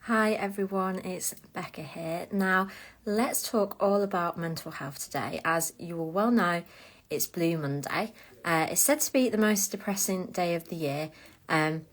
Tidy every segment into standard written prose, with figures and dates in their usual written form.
Hi everyone, it's Becca here. Now, let's talk all about mental health today. As you will well know, it's Blue Monday. It's said to be the most depressing day of the year, and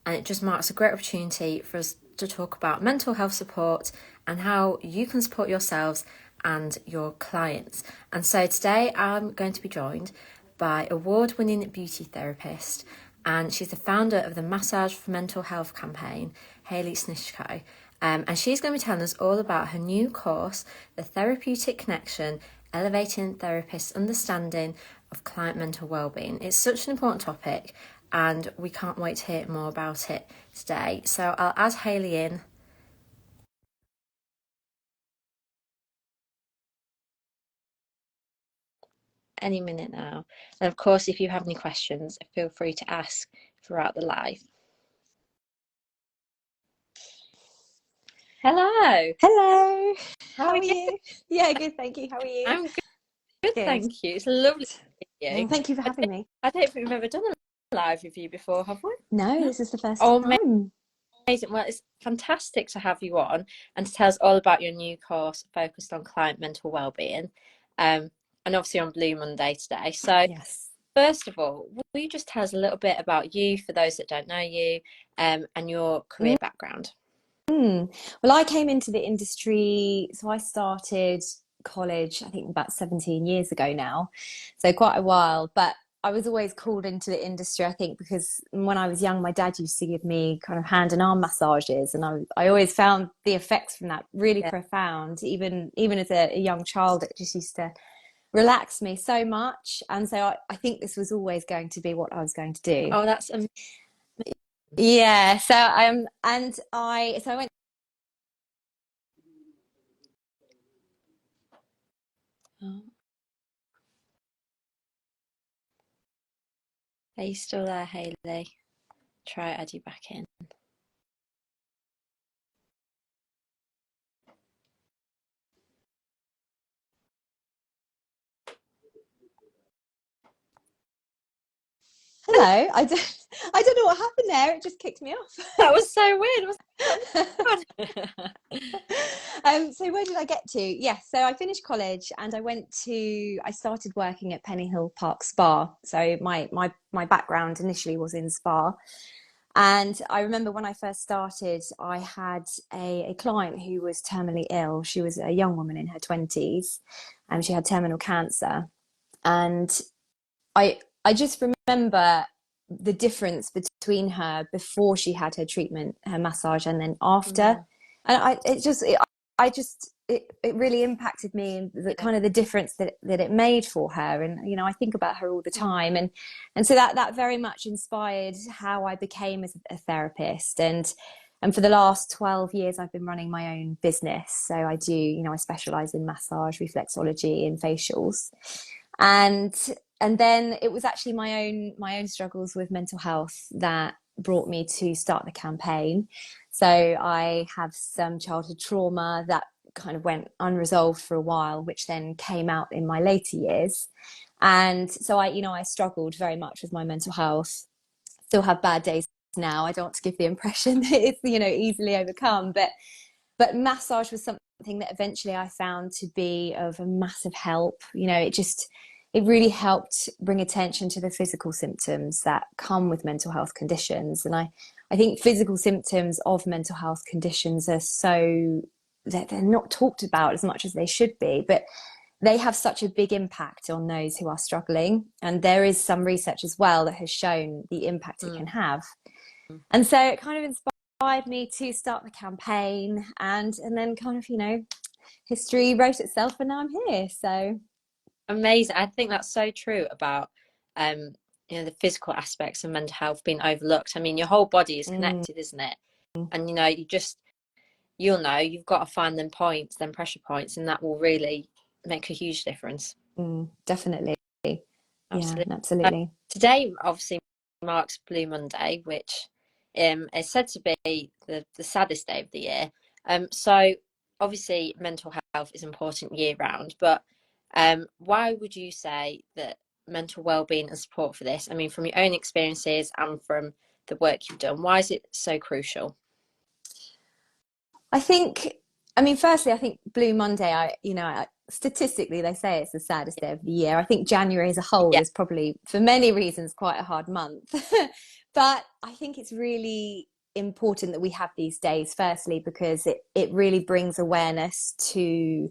it just marks a great opportunity for us to talk about mental health support and how you can support yourselves and your clients. And so today I'm going to be joined by award-winning beauty therapist, and she's the founder of the Massage for Mental Health campaign, Hayley Snishko. And she's going to be telling us all about her new course, The Therapeutic Connection, Elevating Therapists' Understanding of Client Mental Wellbeing. It's such an important topic, and we can't wait to hear more about it today. So I'll add Hayley in. Any minute now. And of course, if you have any questions, feel free to ask throughout the live. Hello. Hello. How How are are you? you? Yeah, good, thank you. How are you? I'm good, Good. thank you. It's lovely to see you. Thank you for having me. I don't think we've ever done a live review before, have we? No, No. this is the first Oh, time. amazing. Well, it's fantastic to have you on and to tell us all about your new course focused on client mental wellbeing. And obviously on Blue Monday today. So Yes. first of all, will you just tell us a little bit about you for those that don't know you, and your career background? Well, I came into the industry, so I started college, I think about 17 years ago now, so quite a while. But I was always called into the industry, I think, because when I was young, my dad used to give me kind of hand and arm massages, and I always found the effects from that really Yeah. profound. Even as a young child, it just used to relax me so much. And so I think this was always going to be what I was going to do. Oh, that's amazing. Yeah. So I went. Oh, are you still there, Hayley? Try add you back in. Hello. I don't know what happened there. It just kicked me off. That was so weird. Was that So where did I get to? Yes, so I finished college and I started working at Penny Hill Park Spa. So my background initially was in spa. And I remember when I first started, I had a client who was terminally ill. She was a young woman in her 20s and she had terminal cancer. And I just remember the difference between her before she had her treatment, her massage, and then after. Mm, And it really impacted me, and the yeah. kind of the difference that it made for her. And I think about her all the Mm, time, and so that very much inspired how I became as a therapist. And for the last 12 years, I've been running my own business. So I specialize in massage, reflexology, and facials. And and then it was actually my own struggles with mental health that brought me to start the campaign. So I have some childhood trauma that kind of went unresolved for a while, which then came out in my later years. And so I struggled very much with my mental health. Still have bad days now. I don't want to give the impression that it's easily overcome, but massage was something that eventually I found to be of a massive help. It really helped bring attention to the physical symptoms that come with mental health conditions. And I think physical symptoms of mental health conditions are so that they're not talked about as much as they should be, but they have such a big impact on those who are struggling. And there is some research as well that has shown the impact it mm. can have. And so it kind of inspired me to start the campaign, and then kind of history wrote itself, and now I'm here. So Amazing. I think that's so true about um the physical aspects of mental health being overlooked. I mean, your whole body is mm, connected, isn't it? And you'll know you've got to find them points, them pressure points, and that will really make a huge difference. definitely, yeah, Absolutely. absolutely. Today obviously marks Blue Monday, which is said to be the saddest day of the year. So obviously mental health is important year round, but why would you say that mental well-being and support for this? I mean, from your own experiences and from the work you've done, why is it so crucial? I think, I mean, firstly, I think Blue Monday, statistically, they say it's the saddest day of the year. I think January as a whole Yeah. is probably, for many reasons, quite a hard month. But I think it's really important that we have these days, firstly, because it really brings awareness to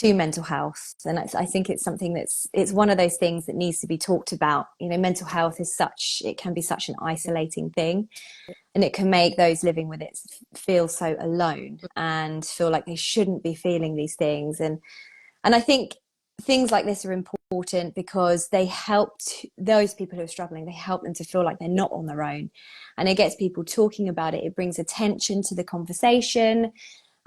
mental health. And I think it's something it's one of those things that needs to be talked about. Mental health it can be such an isolating thing, and it can make those living with it feel so alone and feel like they shouldn't be feeling these things. And I think things like this are important because they help those people who are struggling, they help them to feel like they're not on their own. And it gets people talking about it. It brings attention to the conversation.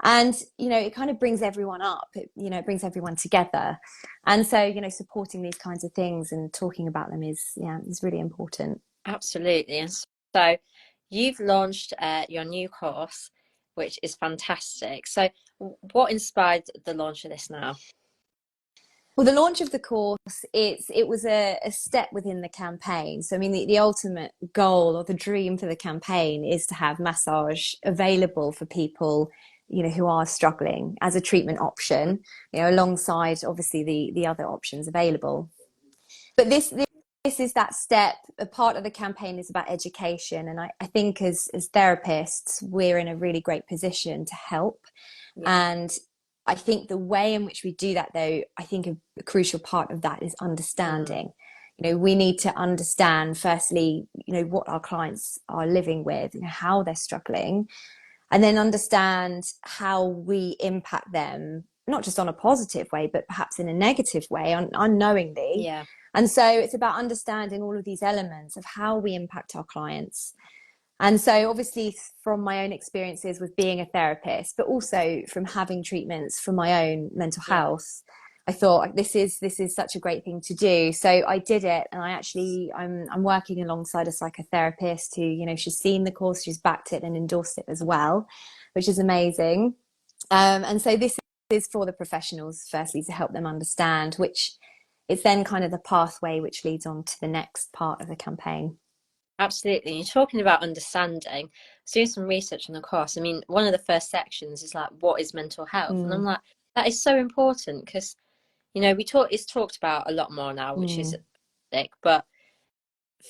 And, it kind of brings everyone up. It brings everyone together. And so, supporting these kinds of things and talking about them is really important. Absolutely. And so you've launched your new course, which is fantastic. So what inspired the launch of this now? Well, the launch of the course, it was a step within the campaign. So, I mean, the ultimate goal or the dream for the campaign is to have massage available for people, who are struggling as a treatment option, alongside obviously the other options available. But this is that step. A part of the campaign is about education, and I think as therapists, we're in a really great position to help. Yeah. And I think the way in which we do that, though, I think a crucial part of that is understanding. We need to understand, firstly, what our clients are living with, how they're struggling, and then understand how we impact them, not just on a positive way, but perhaps in a negative way, unknowingly. Yeah. And so it's about understanding all of these elements of how we impact our clients. And so obviously from my own experiences with being a therapist, but also from having treatments for my own mental Yeah. health, I thought this is such a great thing to do. So I did it, and I'm working alongside a psychotherapist who, she's seen the course, she's backed it and endorsed it as well, which is amazing. And so this is for the professionals, firstly, to help them understand, which it's then kind of the pathway which leads on to the next part of the campaign. Absolutely. You're talking about understanding. I was doing some research on the course. I mean, one of the first sections is like, what is mental health? And I'm Mm, like, that is so important because, it's talked about a lot more now, which is sick. But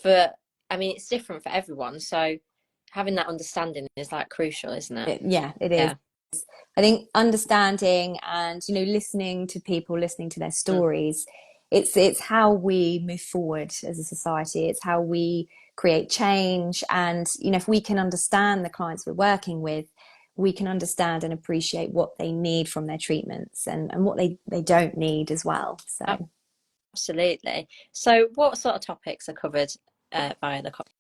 it's different for everyone. So having that understanding is like crucial, isn't it? it is. Yeah. I think understanding and listening to people, listening to their Mm. stories, it's how we move forward as a society. It's how we create change. And if we can understand the clients we're working with, we can understand and appreciate what they need from their treatments and what they don't need as well. So Absolutely. So what sort of topics are covered by the course?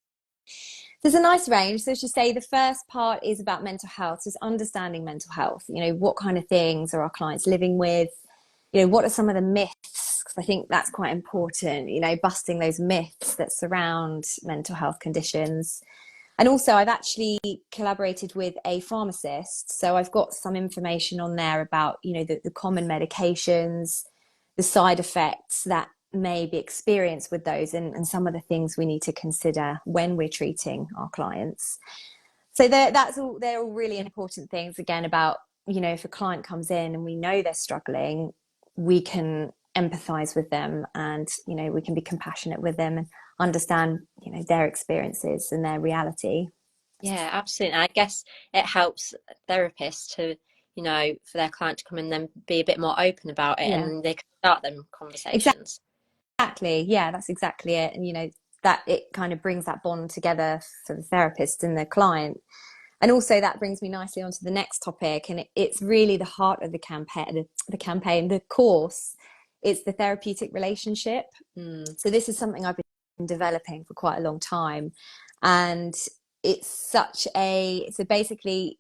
there's a nice range. So as you say, the first part is about mental health, just understanding mental health. What kind of things are our clients living with? What are some of the myths? Because I think that's quite important, busting those myths that surround mental health conditions. And also, I've actually collaborated with a pharmacist. So I've got some information on there about, the common medications, the side effects that may be experienced with those, and some of the things we need to consider when we're treating our clients. So they're all really important things, again, about, if a client comes in and we know they're struggling, we can empathize with them, and we can be compassionate with them and understand their experiences and their reality. Yeah, absolutely. I guess it helps therapists to, for their client to come in and then be a bit more open about it Yeah, and they can start them conversations. exactly. Yeah, that's exactly it. And that it kind of brings that bond together for the therapist and the client. And also that brings me nicely onto the next topic, and it's really the heart of the campaign, the course. It's the therapeutic relationship. So this is something I've been developing for quite a long time, and so basically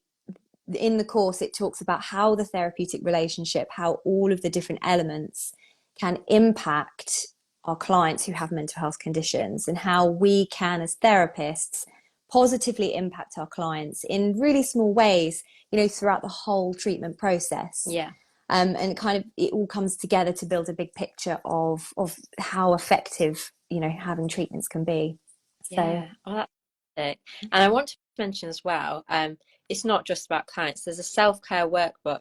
in the course it talks about how the therapeutic relationship, how all of the different elements can impact our clients who have mental health conditions, and how we can as therapists positively impact our clients in really small ways, throughout the whole treatment process. Yeah. And kind of it all comes together to build a big picture of how effective, having treatments can be. So Yeah. Oh, that's fantastic. And I want to mention as well, it's not just about clients. There's a self-care workbook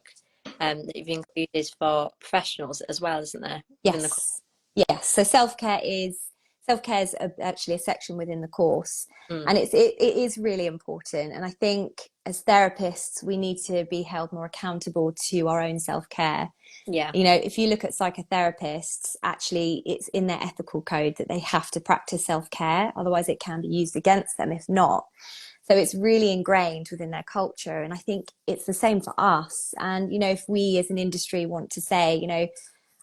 that you've included for professionals as well, isn't there? Within the Yes. Yes. So self-care is actually a section within the course, mm, and it is really important. And I think as therapists, we need to be held more accountable to our own self-care. yeah, You know, if you look at psychotherapists, actually it's in their ethical code that they have to practice self-care, otherwise it can be used against them if not. So it's really ingrained within their culture. And I think it's the same for us. And, you know, if we as an industry want to say, you know,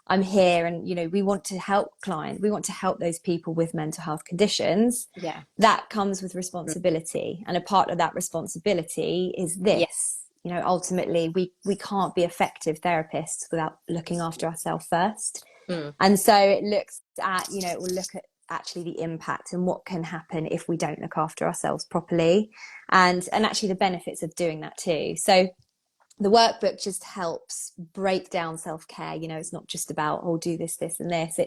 I'm here and, you know, we want to help clients, we want to help those people with mental health conditions, yeah, that comes with mm, responsibility. And a part of that responsibility is yeah, this. You know, ultimately, we can't be effective therapists without looking after ourselves first. mm, And so it looks at, you know, it will look at actually the impact and what can happen if we don't look after ourselves properly, and actually the benefits of doing that too. So the workbook just helps break down self-care. You know, it's not just about, oh, do this, this and this.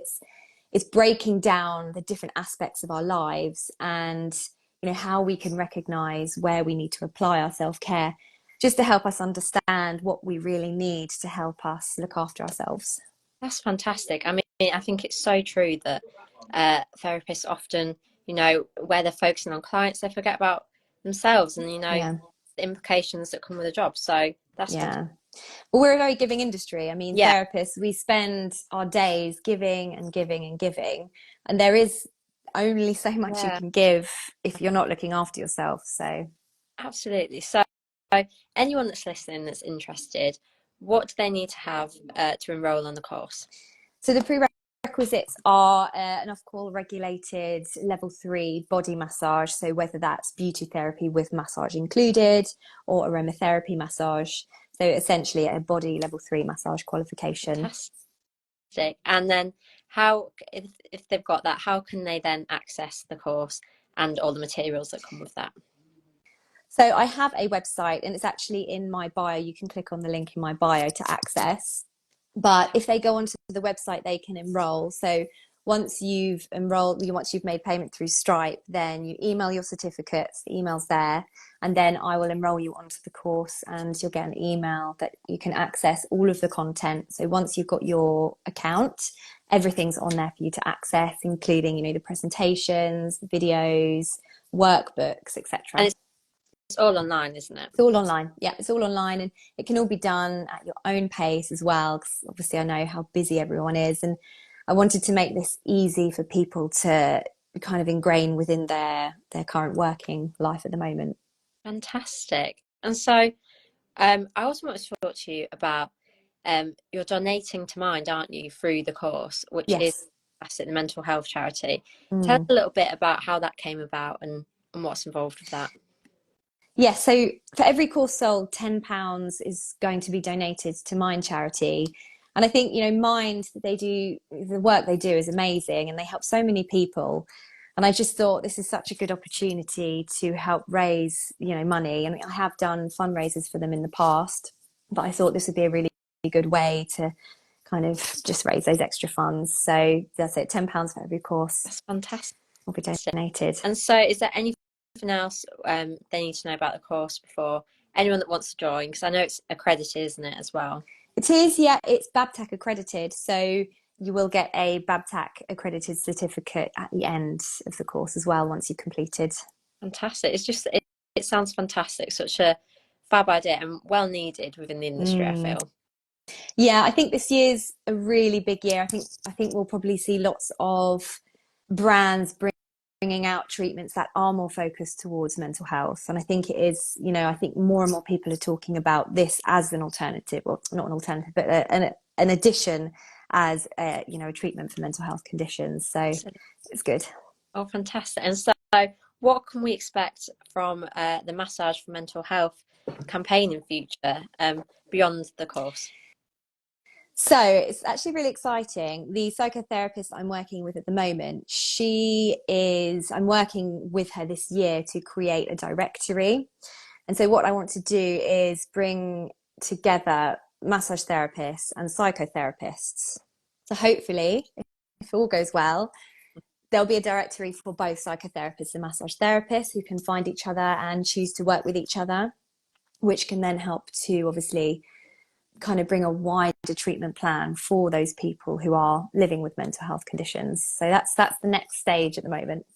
It's breaking down the different aspects of our lives, and you know how we can recognize where we need to apply our self-care, just to help us understand what we really need to help us look after ourselves. that's fantastic. I mean, I think it's so true that therapists often, you know, where they're focusing on clients, they forget about themselves and, you know, Yeah. the implications that come with a job. So that's fantastic. Yeah. Well, we're a very giving industry. I mean, Yeah, therapists, we spend our days giving and giving and giving, and there is only so much you yeah, can give if you're not looking after yourself. So, absolutely. So anyone that's listening that's interested, what do they need to have to enroll on the course? so the prerequisites are an off-call regulated level 3 body massage. So whether that's beauty therapy with massage included or aromatherapy massage. So essentially a body level 3 massage qualification. Fantastic. And then how, if they've got that, how can they then access the course and all the materials that come with that? So I have a website and it's actually in my bio. You can click on the link in my bio to access. But if they go onto the website, they can enroll. So once you've enrolled, once you've made payment through Stripe, then you email your certificates, the email's there, and then I will enroll you onto the course and you'll get an email that you can access all of the content. So once you've got your account, everything's on there for you to access, including, you know, the presentations, the videos, workbooks, And etc. it's all online, isn't it? It's all online. Yeah, it's all online, and it can all be done at your own pace as well. Because obviously, I know how busy everyone is, and I wanted to make this easy for people to kind of ingrain within their current working life at the moment. Fantastic. And so I also want to talk to you about you're donating to Mind, aren't you, through the course, which is Yes. the mental health charity. Tell us Mm. a little bit about how that came about and what's involved with that. Yes. So for every course sold, £10 is going to be donated to Mind charity. And I think, you know, Mind, they do the work they do is amazing and they help so many people. And I just thought this is such a good opportunity to help raise, you know, money. I mean, I have done fundraisers for them in the past, but I thought this would be a really good way to kind of just raise those extra funds. So that's it, £10 for every course That's fantastic. will be donated. And so, is there anything else they need to know about the course before anyone that wants to join? Because I know it's accredited, isn't it, as well? It is, yeah, it's BABTEC accredited. So you will get a BABTEC accredited certificate at the end of the course as well once you've completed. Fantastic. It's just, it sounds fantastic. Such a fab idea and well needed within the industry, I Mm. feel. Yeah, I think this year's a really big year. I think we'll probably see lots of brands bringing out treatments that are more focused towards mental health. And I think it is, you know, I think more and more people are talking about this as an alternative, or not an alternative, but an addition as a, you know, a treatment for mental health conditions. So So, it's good. oh, fantastic. And so, what can we expect from the Massage for Mental Health campaign in future beyond the course? So it's actually really exciting. The psychotherapist I'm working with at the moment, I'm working with her this year to create a directory. And so what I want to do is bring together massage therapists and psychotherapists. So hopefully, if all goes well, there'll be a directory for both psychotherapists and massage therapists who can find each other and choose to work with each other. which can then help to obviously kind of bring a wider treatment plan for those people who are living with mental health conditions. So that's the next stage at the moment.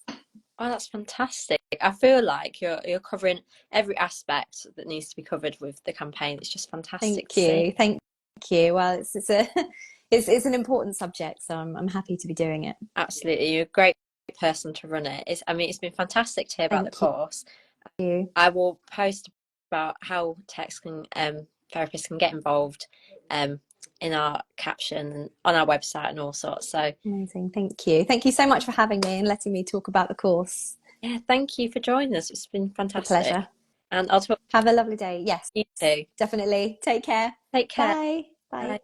Oh, that's fantastic. I feel like you're covering every aspect that needs to be covered with the campaign. It's just fantastic to see. Thank you. Well, it's a it's an important subject, so I'm happy to be doing it. Absolutely. You're a great person to run it. It's been fantastic to hear about the course. You. I will post about how therapists can get involved in our caption and on our website and all sorts. So Amazing. Thank you so much for having me and letting me talk about the course. yeah, thank you for joining us. It's been A fantastic. pleasure. And I'll talk Have a lovely day. Yes, to you too. definitely. Take care. Take care. Bye. Bye. Bye.